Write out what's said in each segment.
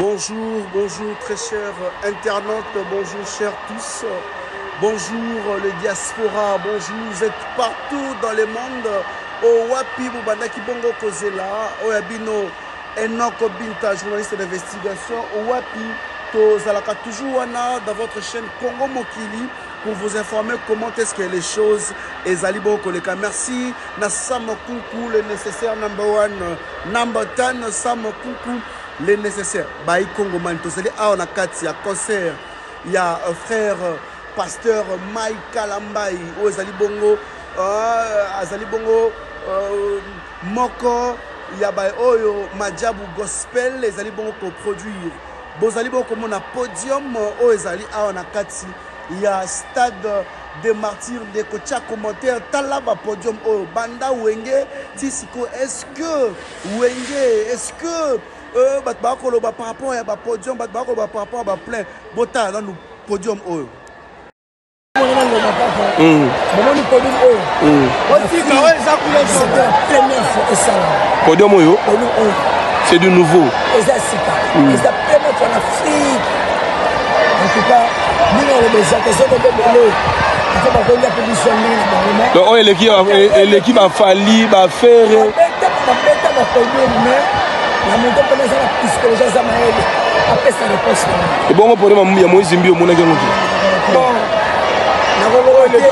Bonjour, bonjour très chers internautes, bonjour chers tous, bonjour les diaspora, bonjour, vous êtes partout dans le monde. Au Wapi Boubandaki Bongo Kozela, au Yabino Enoko Binta, journaliste d'investigation, au Wapi Tozalaka toujours dans votre chaîne Congo Mokili pour vous informer comment est-ce que les choses et Zalibo Koleka. Merci Nassam Koukou, le nécessaire number 1, number 10, Sam Koukou. Les nécessaires. Baï Congo Mantoseli, a Kati, il y a concert, il y a frère pasteur Mike Kalambai, au Zalibongo, Azalibongo, Moko, il y a Oyo Madjabou Gospel, les Zalibongo pour produire. Bozalibongo comme on a podium, au Zali, a Kati, il y a stade des martyrs de Kocha commentaire, Talaba podium, au Banda Wenge, Tisiko, est-ce que Wenge, est-ce que par rapport à podium, par rapport à plein, bota dans le podium. Podium, c'est de nouveau. C'est la première fois en Afrique. En tout cas, nous avons besoin de l'équipe a fallu faire. Et bon, pour moi, il y a moins de zimbi au monde.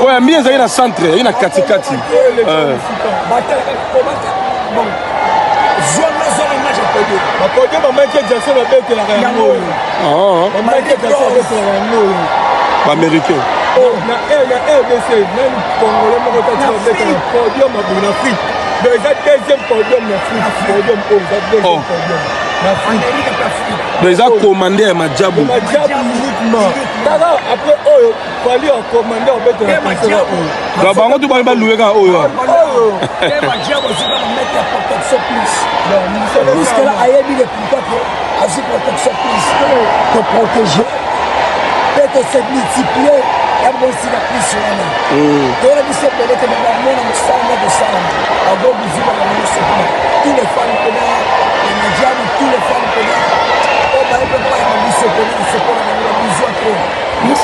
Oui, mais il y a un centre, il y a un katikati. Américain. Deuxième podium les a commandé à Madjabou. Après, il fallait commander au bête de la protection pour protéger, peut-être se multiplier. Il y a aussi la plus tous les femmes tous les femmes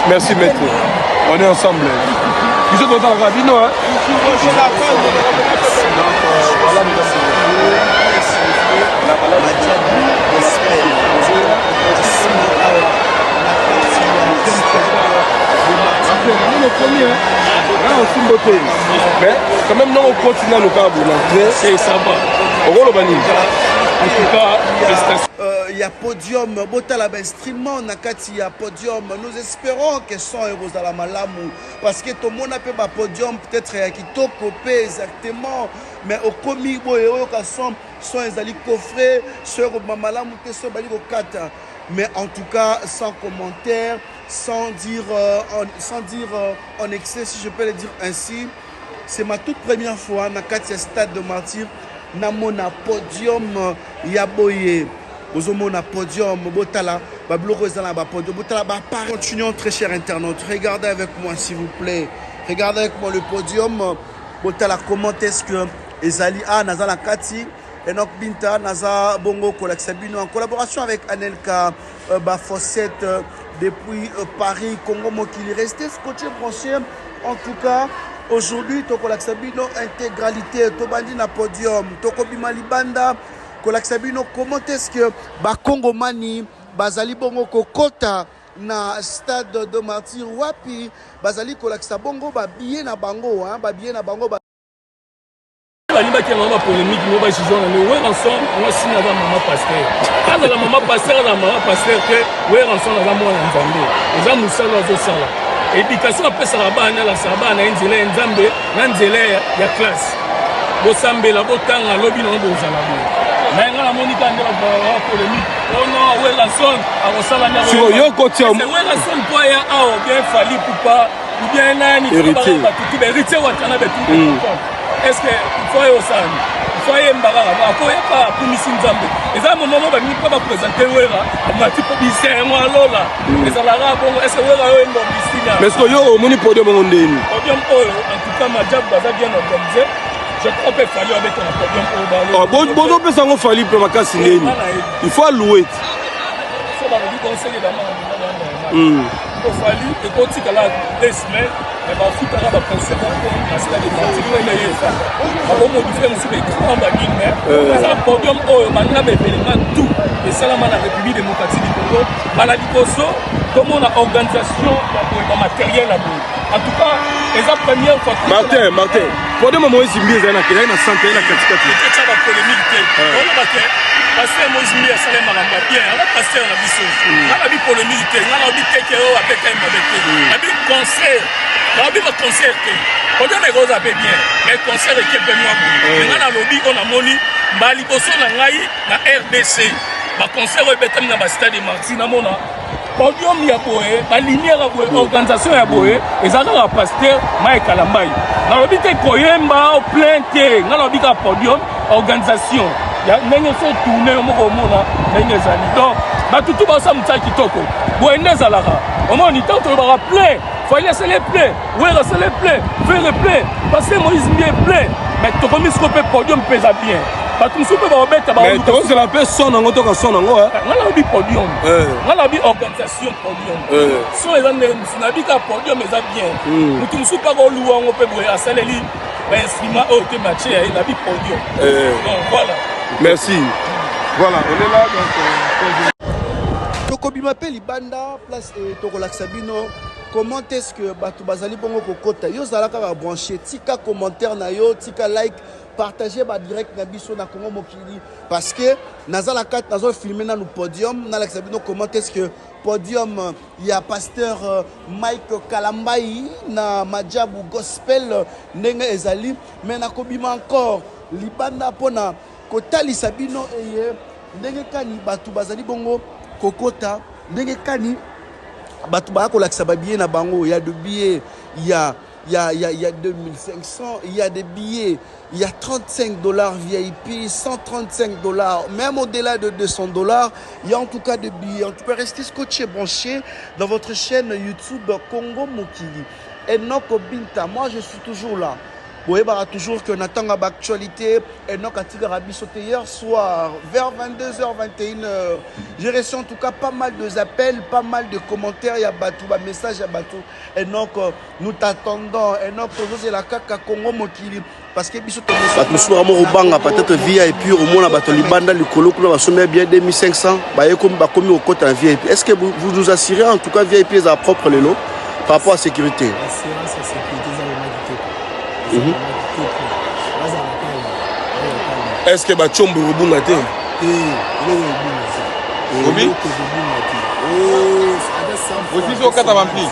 merci maître, on est ensemble. Vous êtes dans la cabine, hein? Mais quand même, non, on continue à nous faire. C'est ça va. En tout cas, il y a podium, Botala instrument, Nakati, il y a podium. Nous espérons que son héros à la malamu. Parce que tout le monde a fait un podium, peut-être qui t'a copé exactement. Mais au comique, son ezali coffret, sur Mamalamu, sur Baliko Kata. Mais en tout cas, sans commentaire, sans dire en excès, si je peux le dire ainsi, c'est ma toute première fois dans le stade de martyr. Dans mon podium, Yaboye, mon podium, Botala, podium, Botala, continuons très chers internautes. Regardez avec moi s'il vous plaît. Regardez avec moi le podium. Botala, comment est-ce que Ezali A, Nazala Kati, Enoch Binta, Naza Bongo Kolaksabino, en collaboration avec Anelka Bafossette depuis Paris, Congo Mokili. Restez scotché branché. En tout cas, aujourd'hui, Tokolaksabino, intégralité, Tobandi na podium, Tokobima Libanda, Kolaksabino, comment est-ce que Congo Mani, Bazali Bongo Kokota, na stade de martyr Wapi, Bazali Kolaksabongo, Babie na Bango, Babie na Bango. Qui a polémique, nous va juger on ensemble, on signe avec maman pasteur. Quand la maman pasteur que ouais ensemble avec moi en Zambie. Les gens nous saluent aux ça là. Éducation après ça là-bas na la saba na nzela nzambe, na nzela ya classe. Bo sambe la botanga lobi na bo zala bo. Mais ngala monika ndela ba polémique. Oh non, ouais la zone, a osala na. Sur yo côté. Ouais la zone quoi ya a bien fallu pour pas ou bien nani héritier. Tout héritier wa kana be tout. Est-ce que il faut au sang il faut y mbara il faut pas pour mission nzambe et ça moment ba ni pas présenter wera ma type bisé moi lola les alara bon est-ce que wera yo ndo bisina mais est-ce que yo moni podium ngondeni podium oyo en tout cas ma job baza bien organisé je crois qu'il fallait avec un podium au ballon bon pesa ngo fali pe makasi neni il faut louer balobi conseiller d'amant il fallu ekotikala 2 semaines mais bafutaka baconcert na stade de martine eyesa bakomodifie mosusu écran baninge eza podium oyo baninga bepelenga tout esalama na république démocratique du congo bala liboso tomona organisation bamateriel ya boye en tout cas eza première fois Martin podium moïse mbi ezali na kelai na centre na katikati eketya bapolémique te oloba te paster moïse mbi asala makambo ya bien anga paster na biso nga nabi polémique te nga nabi teke oyo apeka mabe te nabi concert nabi baconcert te podium ekoza mpe bien mais concert ekepe mwa boye nga nalobi oyo namoni baliboso na ngai na rdc baconcert oyo ebetami na bastade de marti namona podium ya boye balinière ya boye organisation ya boye eza kaka paster mai kalambai nalobi te koyemba o plein te nga nalobi kaka podium organisation ndenge so tourne moko omona ndenge ezali donc batutu baosa mosala kitoko boye nde ezalaka omoni ntango tolobaka plein fali asele plein were asele plein vere plein parce que moïse mbie plein mais tokomi siko mpe podium mpe eza bien bato mosusu mpe baobeta tozela mpe son nango toka son nango nga nalobi podium nga nalobi organisation podium so eza ndenge mosusu nabi kaka podium eza bien motu mosusu mpe akoluwa yango mpe boye asaleli bainstrument oyo te matie yaye nabi podium donc voilà merci voilà on est là donc tokobima mpe libanda place tokolakisa bino comment est-ce que bato bazali bongo kokota yo ozala kaka branché tika commentaire na yo tika like partager ba direct na biso na Congo mokili parce que naza la carte nazo filmer na nous podium na lakisa bino comment est-ce que podium il y a pasteur Mike Kalambai na Majabu gospel ndenge ezali mais na kobima encore libanda pona kotalisa bino eye ndenge kani bato bazali bongo kokota ndenge kani bato ba kolakisa ba billets na bango il y a de billets il y a 2500 il y a des billets il y a $35 VIP $135 même au-delà de $200 il y a en tout cas des billets en tout cas restez scotché branché dans votre chaîne YouTube Congo Mokili Enoch Binta moi je suis toujours là. Vous voyez toujours que Nathan a l'actualité et non hier soir vers 22h 21h j'ai reçu en tout cas pas mal d'appels pas mal de commentaires il y a Batou un message à Batou et donc nous t'attendons et donc c'est la kaka Congo Mokili parce que biso Batou soit amour banga peut-être via et puis au moins Batou libanda le colo que va sommer bien 2500 bah comme bah comme au côté en VIP est-ce que vous nous assurez en tout cas VIP est à propre le lot par rapport à la sécurité est-ce que bachombo rubunga te Obi aussi au kata vampli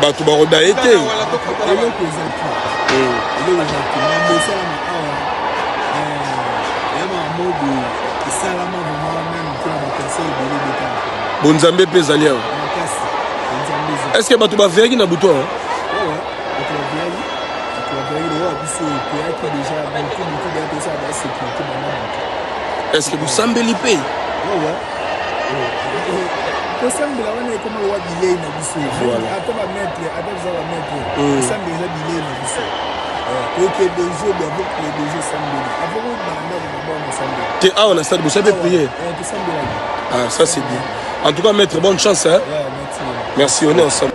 bato barodaye te bonzambe mpe ezali awa est-ce que bato baveyaki na buto est-ce que vous semblez l'IP? Ah, on a ça, vous savez prier. Ah, ça c'est bien. En tout cas, maître, bonne chance. Hein? Merci, on est ensemble.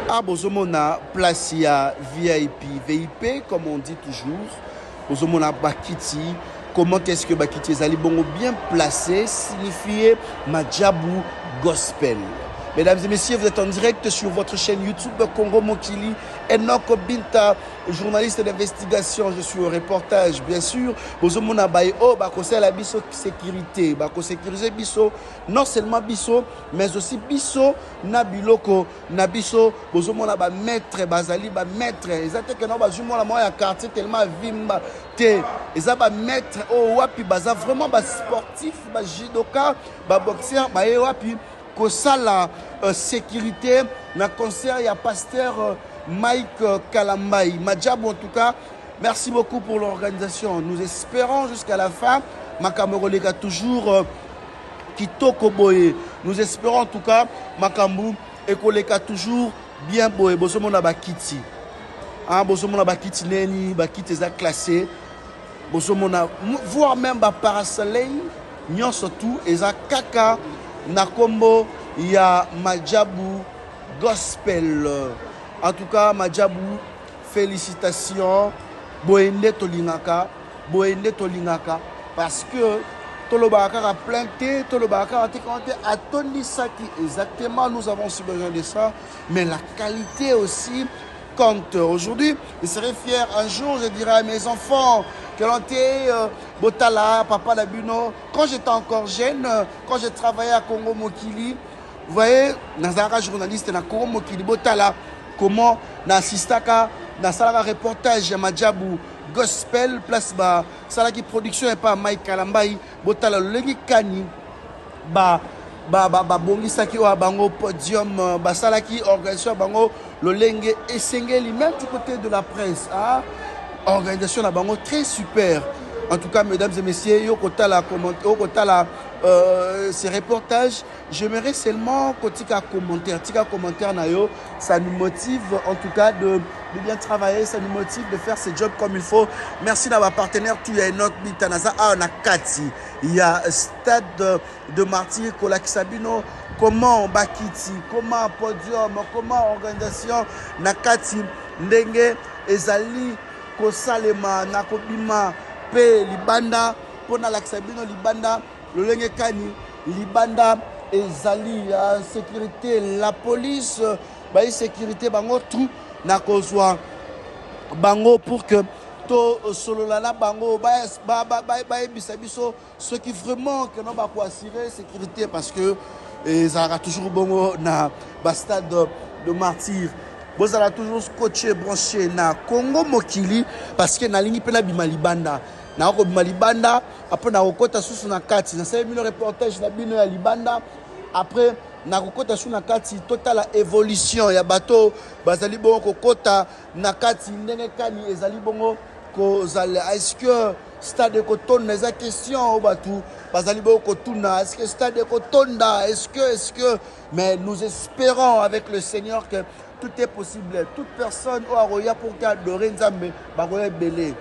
Ah, bozomona place ya VIP, comme on dit toujours. Bozomona Bakiti. Comment est-ce que Bakiti ezali bongo bien placé, signifié Majabu Gospel. Mesdames et messieurs, vous êtes en direct sur votre chaîne YouTube Congo Mokili. Enoch Binta, journaliste d'investigation. Je suis au reportage, bien sûr. Bozomona baye o bakosala la biso sécurité, bako sécuriser biso, non seulement biso, mais aussi biso na biloko na biso. Bozomona ba maître bazali ba maître. Ezate que non ba jumo la moya quartier tellement vimba te. Eza ba maître o wapi baza vraiment ba sportif, ba judoka, ba boxeur, ba wapi kosala sécurité na concert ya pasteur Mike Kalambai Majabu. En tout cas, merci beaucoup pour l'organisation. Nous espérons jusqu'à la fin Makambo lega toujours kitoko boye. Nous espérons en tout cas Makambu ekoleka toujours bien boye. Bosomona bakiti. Ah bosomona bakiti neni, bakiti za classé. Bosomona voire même ba parasoleil nyonso tout eza kaka na kombo ya Madjabou Gospel. En tout cas Madjabou, félicitations. Boende tolingaka parce que Tolobaka a planté, Tolobaka a compté, attendu ça qui exactement, nous avons aussi besoin de ça, mais la qualité aussi compte. Aujourd'hui, je serais fier un jour, je dirais à mes enfants, que l'on était Botala, Papa Labuno, quand j'étais encore jeune, quand je travaillais à Congo Mokili, vous voyez, Nazara journaliste na Congo Mokili, Botala, comment n'assistaka, na salaka reportage ya Madjabou Gospel place ba salaki production et pas Mike Kalambai botala lengi kani ba bongisaki wa bango podium ba salaki organisation bango lolenge esengeli même du côté de la presse ah organisation na bango très super. En tout cas, mesdames et messieurs, Yokotala ces reportages, j'aimerais seulement que tika commentaire na yo, ça nous motive en tout cas de bien travailler, ça nous motive de faire ce job comme il faut. Merci d'avoir partenaire, tu es notre Bitanaza Nakati. Il y a Stade de Martyr, Kolakisabino, comment Bakiti, comment podium, comment organisation Nakati, Ndenge, Ezali, Kosalema, Nakobima, Pe Libanda, Pona Laksabino Libanda, Lolenge Kani, Libanda, Ezali, sécurité, la police, sécurité, bango tout, nakozwa, bango pour que to sololana bango, bisabiso, ceux qui vraiment que non va assurer sécurité parce que ça aura toujours bon na stade de Martyr. Vous allez toujours scotché, branché na Congo Mokili parce que na lingi pena bimalibanda. Na ko bimalibanda après na kokota susu na kati. Na sala bino reportage na bino ya libanda après na kokota susu na kati total évolution ya bateau bazali bongo kokota na kati ndenge kani ezali bongo kozala est-ce que stade kotonda eza question au batu bazali bongo kotuna est-ce que stade kotonda est-ce que mais nous espérons avec le Seigneur que tout est possible. Toute personne au Aroya pour qu'adorer Nzambe, Baroya Belé.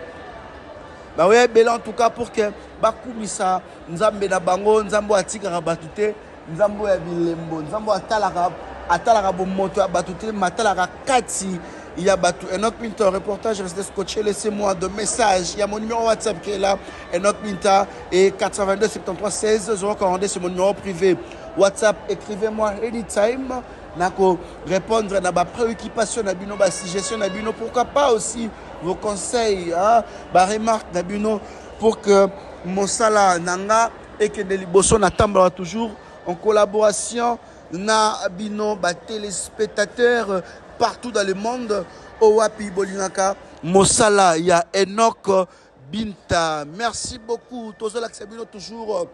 Baroya Belé en tout cas pour que Bakoumisa, Nzambe na Bango, Nzambo Atika Rabatute, Nzambo ya Bilembo, Nzambo Atalara Bomoto Abatute, Matalara Kati, il y a Batu. Un autre Pinta, reportage, restez scotché, laissez-moi de messages. Il y a mon numéro WhatsApp qui est là, un autre Pinta, et 422 73 16 042, c'est mon numéro privé. WhatsApp, écrivez-moi anytime. Nako répondre à ma préoccupation nabino ba suggestion nabino pourquoi pas aussi vos conseils hein ba remarque nabino pour que mon sala nanga et que de liboso na tamba toujours en collaboration na bino ba téléspectateurs partout dans le monde au wapi bolingaka mosala ya Enoch Binta. Merci beaucoup tozo l'aksabino toujours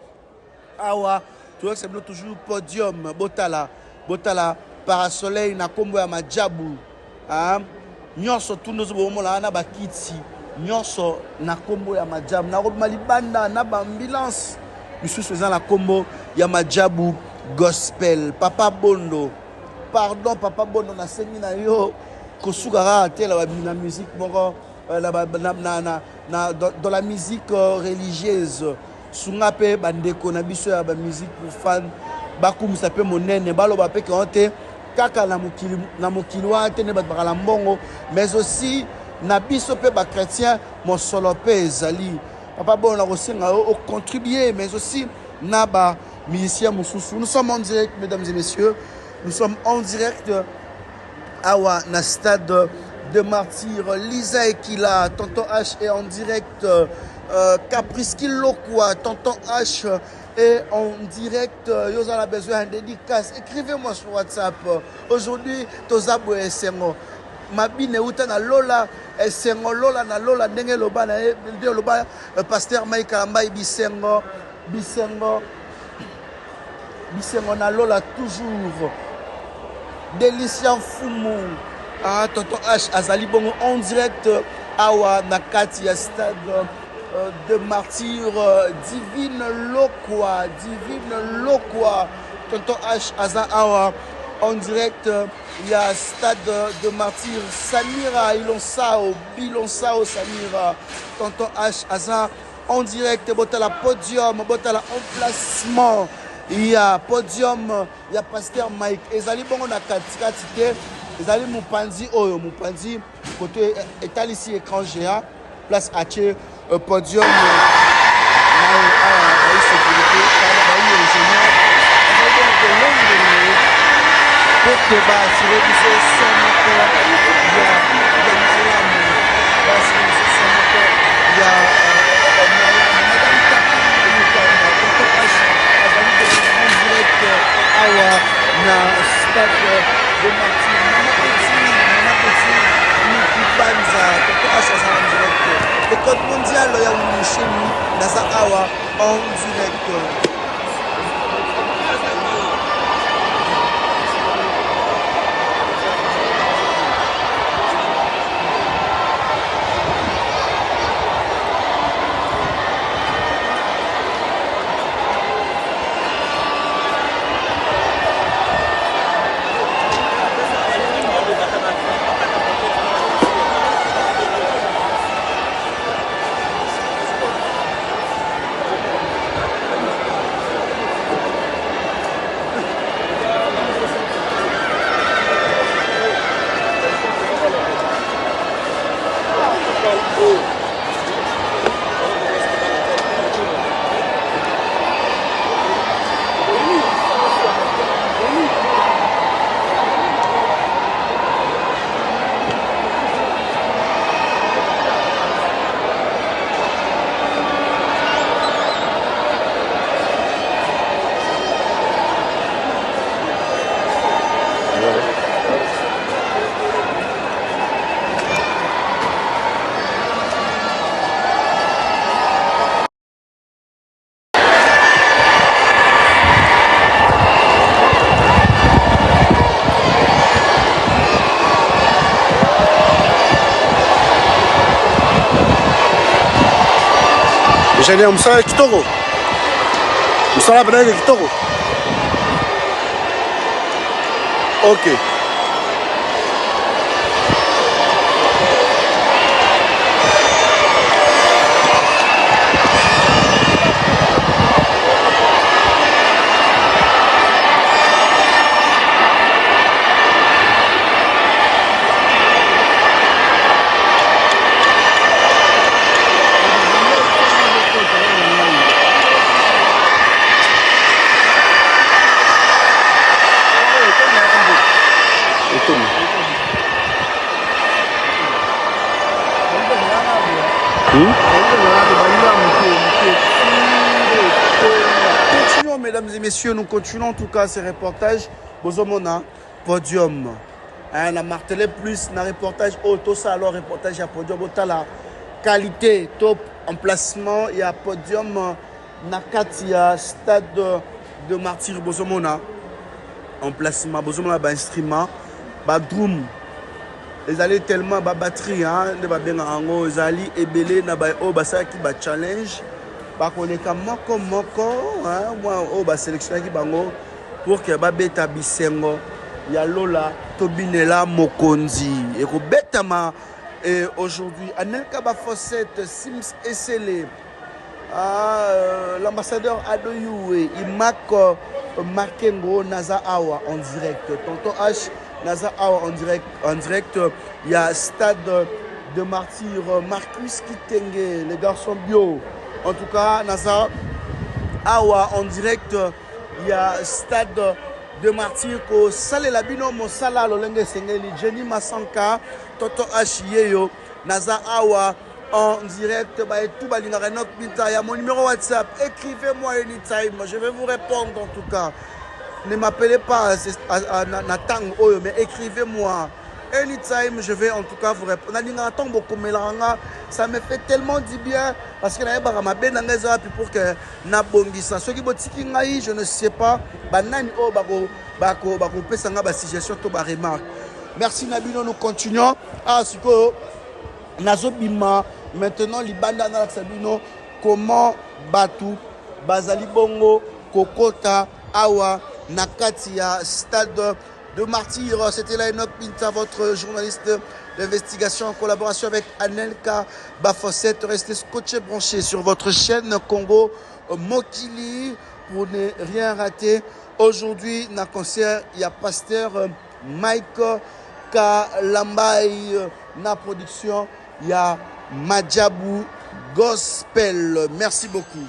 awa tozo l'aksabino toujours podium Botala Parasoleil na kombo ya Madjabou nyonso tout nous bomona na bakiti nyonso na kombo ya Madjabou na robima libanda na ambulance misusu eza na kombo ya Madjabou Gospel. Papa Bondo pardon Papa Bondo na sengi na yo kosukara te la na musique moko dans la musique religieuse sunga pe bandeko na biso ya ba musique pour fan bakumisa pe monene baloba pe konte kaka na mokili wa te ne bakala mbongo mais aussi na biso pe ba chrétien mon solo pe ezali papa bon na kosenga o contribuer mais aussi na ba musicien mususu. Nous sommes en direct mesdames et messieurs, nous sommes en direct awa na stade de Martyr. Lisa Ekila, tonton H est en direct, Caprice Kilokwa, tonton H et en direct, vous avez besoin de dédicace. Écrivez-moi sur WhatsApp. Aujourd'hui, Tozabo et Sengo. Mabine uta na Lola, Sengo Lola na Lola, Nenge Loba na Loba, pasteur Mike Ambai Bisengo na Lola toujours. Délicia Fumu. Ah, tonton H Azali Bongo en direct awa Nakati ya stade de Martyr. Divine Lokwa tonton H Aza awa en direct il y a stade de Martyr. Samira Bilonsao Samira tonton H Aza en direct, botala podium, botala emplacement. Il y a podium, il y a pasteur Mike. Ezali bongo na katikati, ezali Mupanzi oyo, Mupanzi côté étal ici écran géant, place H, podium. Pour que assurer que ce son moteur, il y a na stade de Martyr Mama Petit Nikibanza Toto Ashaza en direct le code mondial ya Moucheni Naza Awa en direct. Ingénieur Moussala Kitoko. Moussala Benanga Kitoko. Ok. Continuons, mesdames et messieurs, nous continuons en tout cas ces reportages. Bozomona, podium. On a martelé plus dans reportage auto, ça alors reportage à podium. La qualité, top, emplacement, il y a podium. Nakati, il y a stade de Martyr Bozomona. Emplacement, Bozomona, instrument, drum. Les allées tellement ba batterie hein de ba benga ango ezali ebele na ba o basaki ba challenge ba koneka moko hein moi o ba sélectionner ki bango pour que ba beta bisengo ya lola tobinela mokonzi et ko betama et aujourd'hui anelka ba fossette Sims Esele l'ambassadeur Adoyoué Imako Makengo Naza Awa en direct tonton H Naza Awa en direct, il y a stade de Martyr Marcus Kitenge, les garçons bio. En tout cas, Naza Awa en direct, il y a stade de Martyr ko Salé Labino Mosala Lolenge Sengeli, Jenny Masanka, Toto H Naza Awa en direct, tout balinga Pinta, il y a mon numéro WhatsApp, écrivez-moi anytime, je vais vous répondre en tout cas. Ne m'appelez pas à Natang Oyo, mais écrivez-moi. Anytime, je vais en tout cas vous répondre. Ça me fait tellement du bien parce que pour que je ne sais pas. Merci Nabino, nous continuons. Nazobima, maintenant, Libanda Sabino, comment Batu, Bazali Bongo, Kokota, Awa, Nakatia, stade de martyrs. C'était là Enoch Pinta, votre journaliste d'investigation en collaboration avec Anelka Bafosset. Restez scotché branché sur votre chaîne Congo Mokili pour ne rien rater. Aujourd'hui, dans le concert, il y a pasteur Mike Kalambai. Dans la production, il y a Madjabou Gospel. Merci beaucoup.